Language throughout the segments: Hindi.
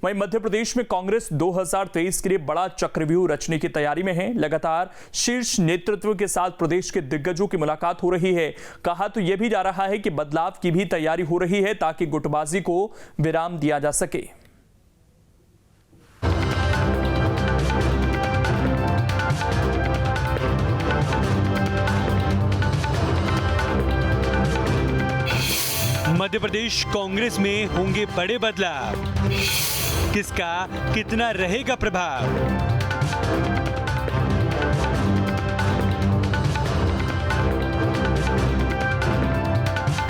वहीं मध्य प्रदेश में कांग्रेस 2023 के लिए बड़ा चक्रव्यूह रचने की तैयारी में है। लगातार शीर्ष नेतृत्व के साथ प्रदेश के दिग्गजों की मुलाकात हो रही है। कहा तो यह भी जा रहा है कि बदलाव की भी तैयारी हो रही है ताकि गुटबाजी को विराम दिया जा सके। मध्य प्रदेश कांग्रेस में होंगे बड़े बदलाव, किसका कितना रहेगा प्रभाव?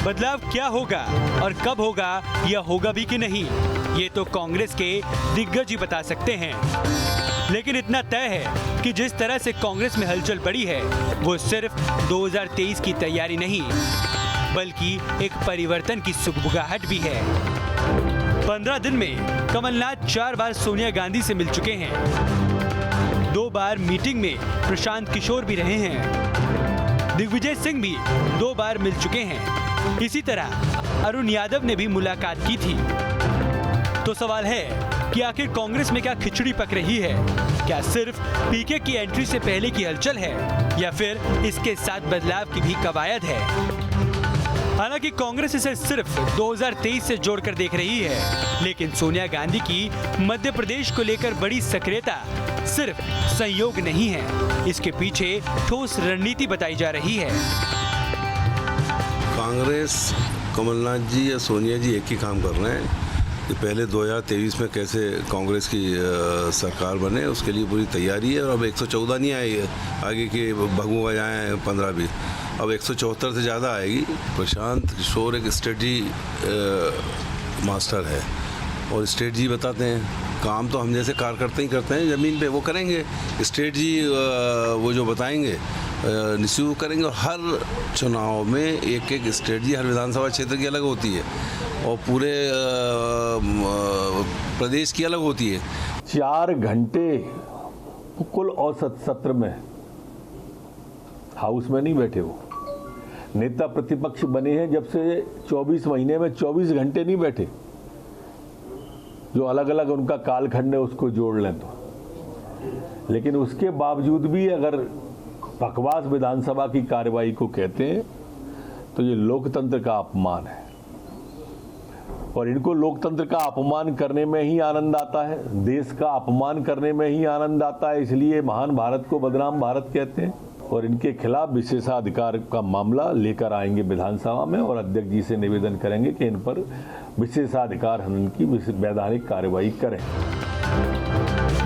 बदलाव क्या होगा और कब होगा या होगा भी कि नहीं, ये तो कांग्रेस के दिग्गज ही बता सकते हैं। लेकिन इतना तय है कि जिस तरह से कांग्रेस में हलचल बढ़ी है वो सिर्फ 2023 की तैयारी नहीं बल्कि एक परिवर्तन की सुगबुगाहट भी है। 15 दिन में कमलनाथ 4 बार सोनिया गांधी से मिल चुके हैं। 2 बार मीटिंग में प्रशांत किशोर भी रहे हैं। दिग्विजय सिंह भी 2 बार मिल चुके हैं। इसी तरह अरुण यादव ने भी मुलाकात की थी। तो सवाल है कि आखिर कांग्रेस में क्या खिचड़ी पक रही है? क्या सिर्फ पीके की एंट्री से पहले की हलचल है या फिर इसके साथ बदलाव की भी कवायद है? हालांकि कांग्रेस इसे सिर्फ 2023 से जोड़कर देख रही है, लेकिन सोनिया गांधी की मध्य प्रदेश को लेकर बड़ी सक्रियता सिर्फ संयोग नहीं है, इसके पीछे ठोस रणनीति बताई जा रही है। कांग्रेस, कमलनाथ जी या सोनिया जी एक ही काम कर रहे हैं कि पहले 2023 में कैसे कांग्रेस की सरकार बने, उसके लिए पूरी तैयारी है। और अब 114 नहीं आई है, आगे के भगवा जाए 15 भी, अब 174 से ज़्यादा आएगी। प्रशांत किशोर एक स्ट्रेटजी मास्टर है और स्ट्रेटजी बताते हैं। काम तो हम जैसे कार्यकर्ता ही करते हैं, ज़मीन पे वो करेंगे। स्ट्रेटजी वो जो बताएंगे निश्चित करेंगे। और हर चुनाव में एक एक स्ट्रेटजी हर विधानसभा क्षेत्र की अलग होती है और पूरे प्रदेश की अलग होती है। 4 घंटे कुल औसत सत्र में हाउस में नहीं बैठे हो। नेता प्रतिपक्ष बने हैं जब से 24 महीने में 24 घंटे नहीं बैठे। जो अलग अलग उनका कालखंड है उसको जोड़ लें तो। लेकिन उसके बावजूद भी अगर बकवास विधानसभा की कार्रवाई को कहते हैं तो ये लोकतंत्र का अपमान है। और इनको लोकतंत्र का अपमान करने में ही आनंद आता है, देश का अपमान करने में ही आनंद आता है। इसलिए महान भारत को बदनाम भारत कहते हैं। और इनके खिलाफ विशेषाधिकार का मामला लेकर आएंगे विधानसभा में और अध्यक्ष जी से निवेदन करेंगे कि इन पर विशेषाधिकार हनन की वैधानिक कार्रवाई करें।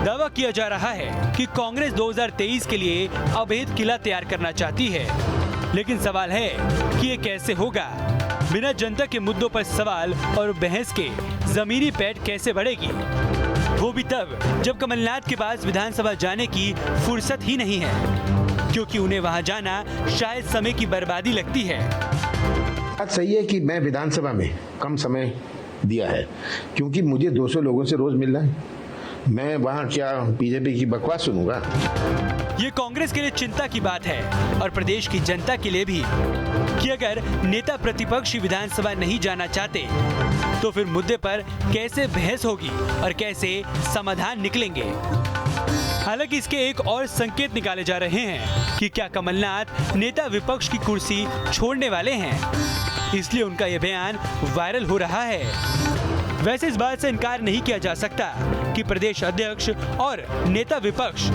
दावा किया जा रहा है कि कांग्रेस 2023 के लिए अभेद किला तैयार करना चाहती है, लेकिन सवाल है कि ये कैसे होगा? बिना जनता के मुद्दों पर सवाल और बहस के जमीनी पैठ कैसे बढ़ेगी? वो भी तब जब कमलनाथ के पास विधानसभा जाने की फुर्सत ही नहीं है, क्योंकि उन्हें वहां जाना शायद समय की बर्बादी लगती है। बात सही है कि मैं विधानसभा में कम समय दिया है, क्योंकि मुझे 200 लोगों से रोज मिलना है। मैं वहां क्या बीजेपी की बकवास सुनूंगा? ये कांग्रेस के लिए चिंता की बात है और प्रदेश की जनता के लिए भी, कि अगर नेता प्रतिपक्ष विधानसभा नहीं जाना चाहते तो फिर मुद्दे पर कैसे बहस होगी और कैसे समाधान निकलेंगे। हालांकि इसके एक और संकेत निकाले जा रहे हैं कि क्या कमलनाथ नेता विपक्ष की कुर्सी छोड़ने वाले हैं, इसलिए उनका यह बयान वायरल हो रहा है। वैसे इस बात से इनकार नहीं किया जा सकता कि प्रदेश अध्यक्ष और नेता विपक्ष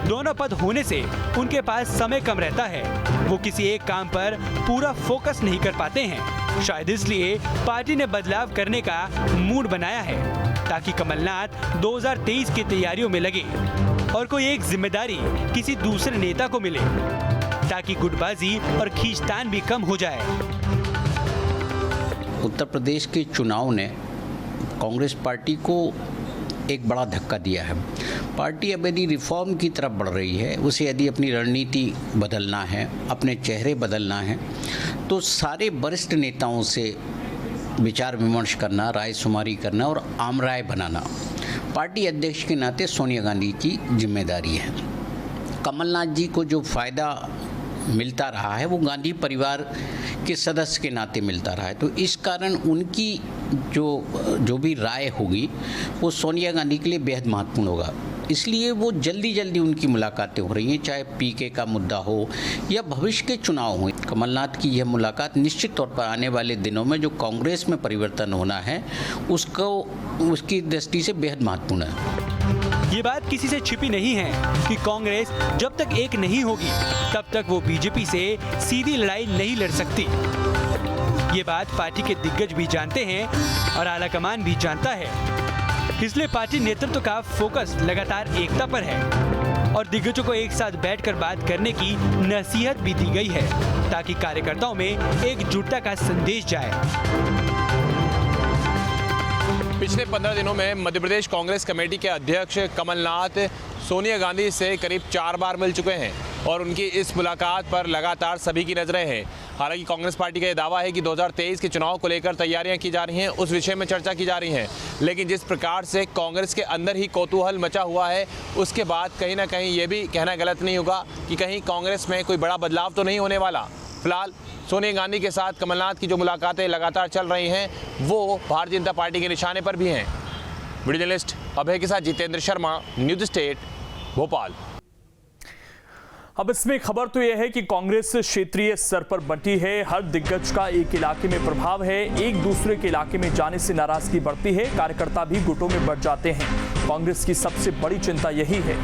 दोनों पद होने से उनके पास समय कम रहता है। वो किसी एक काम पर पूरा फोकस नहीं कर पाते हैं। शायद इसलिए पार्टी ने बदलाव करने का मूड बनाया है ताकि कमलनाथ 2023 की तैयारियों में लगे और कोई एक जिम्मेदारी किसी दूसरे नेता को मिले, ताकि गुटबाजी और खींचतान भी कम हो जाए। उत्तर प्रदेश के चुनाव ने कांग्रेस पार्टी को एक बड़ा धक्का दिया है। पार्टी अब यदि रिफॉर्म की तरफ बढ़ रही है, उसे यदि अपनी रणनीति बदलना है, अपने चेहरे बदलना है, तो सारे वरिष्ठ नेताओं से विचार विमर्श करना, रायशुमारी करना और आम राय बनाना पार्टी अध्यक्ष के नाते सोनिया गांधी की जिम्मेदारी है। कमलनाथ जी को जो फ़ायदा मिलता रहा है वो गांधी परिवार के सदस्य के नाते मिलता रहा है। तो इस कारण उनकी जो भी राय होगी वो सोनिया गांधी के लिए बेहद महत्वपूर्ण होगा। इसलिए वो जल्दी उनकी मुलाकातें हो रही हैं, चाहे पीके का मुद्दा हो या भविष्य के चुनाव हो। कमलनाथ की यह मुलाकात निश्चित तौर पर आने वाले दिनों में जो कांग्रेस में परिवर्तन होना है उसकी दृष्टि से बेहद महत्वपूर्ण है। ये बात किसी से छिपी नहीं है कि कांग्रेस जब तक एक नहीं होगी तब तक वो बीजेपी से सीधी लड़ाई नहीं लड़ सकती। ये बात पार्टी के दिग्गज भी जानते हैं और आलाकमान भी जानता है। इसलिए पार्टी नेतृत्व का फोकस लगातार एकता पर है और दिग्गजों को एक साथ बैठकर बात करने की नसीहत भी दी गई है ताकि कार्यकर्ताओं में एकजुटता का संदेश जाए। पिछले 15 दिनों में मध्य प्रदेश कांग्रेस कमेटी के अध्यक्ष कमलनाथ सोनिया गांधी से करीब 4 बार मिल चुके हैं और उनकी इस मुलाकात पर लगातार सभी की नजरें हैं। हालांकि कांग्रेस पार्टी का यह दावा है कि 2023 के चुनाव को लेकर तैयारियां की जा रही हैं, उस विषय में चर्चा की जा रही है। लेकिन जिस प्रकार से कांग्रेस के अंदर ही कौतूहल मचा हुआ है, उसके बाद कहीं ना कहीं ये भी कहना गलत नहीं होगा कि कहीं कांग्रेस में कोई बड़ा बदलाव तो नहीं होने वाला। फिलहाल सोनिया गांधी के साथ कमलनाथ की जो मुलाकातें लगातार चल रही हैं वो भारतीय जनता पार्टी के निशाने पर भी हैं। वीडियो जर्नलिस्ट अभय के साथ जितेंद्र शर्मा, न्यूज स्टेट, भोपाल। अब इसमें खबर तो यह है कि कांग्रेस क्षेत्रीय स्तर पर बंटी है। हर दिग्गज का एक इलाके में प्रभाव है, एक दूसरे के इलाके में जाने से नाराजगी बढ़ती है, कार्यकर्ता भी गुटों में बढ़ जाते हैं। कांग्रेस की सबसे बड़ी चिंता यही है।